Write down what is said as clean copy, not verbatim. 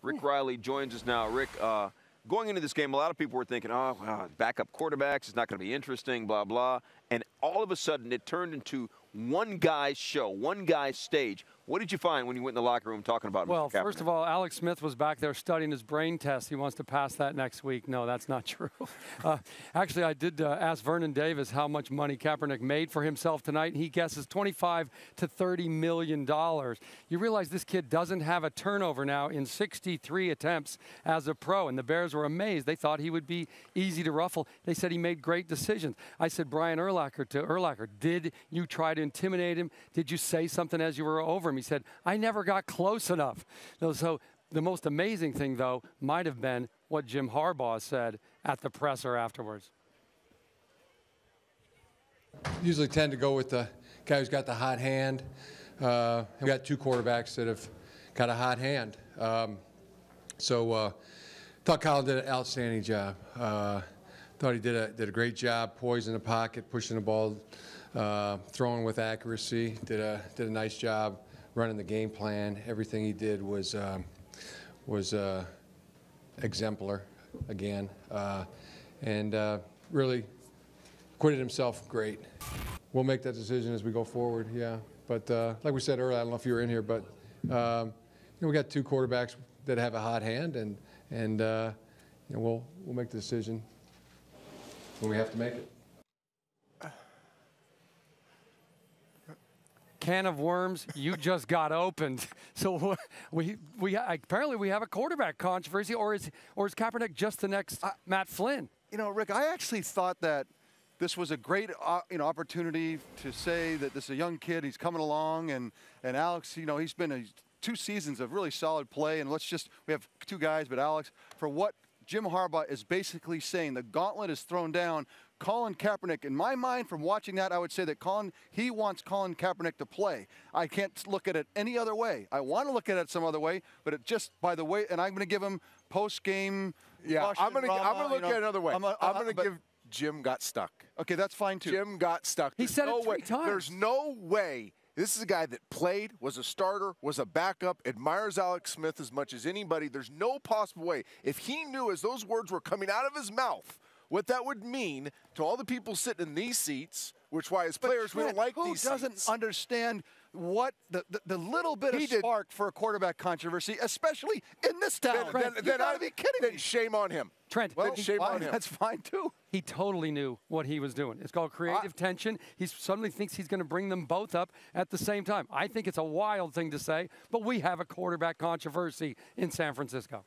Rick Riley joins us now. Rick, going into this game, a lot of people were thinking, oh, well, backup quarterbacks, it's not going to be interesting, blah, blah. And all of a sudden, it turned into one guy's show, one guy's stage. What did you find when you went in the locker room talking about Well, Mr. Kaepernick? first of all, Alex Smith was back there studying his brain test. He wants to pass that next week. No, that's not true. Actually, I did ask Vernon Davis how much money Kaepernick made for himself tonight. He guesses $25 to $30 million. You realize this kid doesn't have a turnover now in 63 attempts as a pro, and the Bears were amazed. They thought he would be easy to ruffle. They said he made great decisions. I said, Brian Urlacher to Urlacher, did you try to intimidate him? Did you say something as you were over him? He said, I never got close enough. So the most amazing thing, though, might have been what Jim Harbaugh said at the presser afterwards. Usually tend to go with the guy who's got the hot hand. We got two quarterbacks that have got a hot hand. Thought Colin did an outstanding job. Thought he did a great job, poised in the pocket, pushing the ball, throwing with accuracy. Did a nice job running the game plan. Everything he did was exemplar again, and really acquitted himself great. We'll make that decision as we go forward. Yeah, but like we said earlier, I don't know if you were in here, but we got two quarterbacks that have a hot hand, and we'll make the decision when we have to make it. Can of worms you just got opened. So apparently we have a quarterback controversy, or is Kaepernick just the next Matt Flynn? You know, Rick, I actually thought that this was a great opportunity to say that this is a young kid, he's coming along, and Alex, he's been 2 seasons of really solid play, and we have 2 guys, but Alex, for what Jim Harbaugh is basically saying, the gauntlet is thrown down. Colin Kaepernick, in my mind, from watching that, I would say that he wants Colin Kaepernick to play. I can't look at it any other way. I want to look at it some other way, but it just, by the way, and I'm going to give him post-game. Yeah, I'm going to look at it another way. I'm going to give Jim got stuck. Okay, that's fine, too. Jim got stuck. He said it 3 times. There's no way. This is a guy that played, was a starter, was a backup, admires Alex Smith as much as anybody. There's no possible way. If he knew as those words were coming out of his mouth, what that would mean to all the people sitting in these seats, which why as players we don't like these seats. Who doesn't understand what the little bit of spark for a quarterback controversy, especially in this town? You gotta be kidding me. Then shame on him. Trent, well, shame on him. That's fine too. He totally knew what he was doing. It's called creative tension. He suddenly thinks he's going to bring them both up at the same time. I think it's a wild thing to say, but we have a quarterback controversy in San Francisco.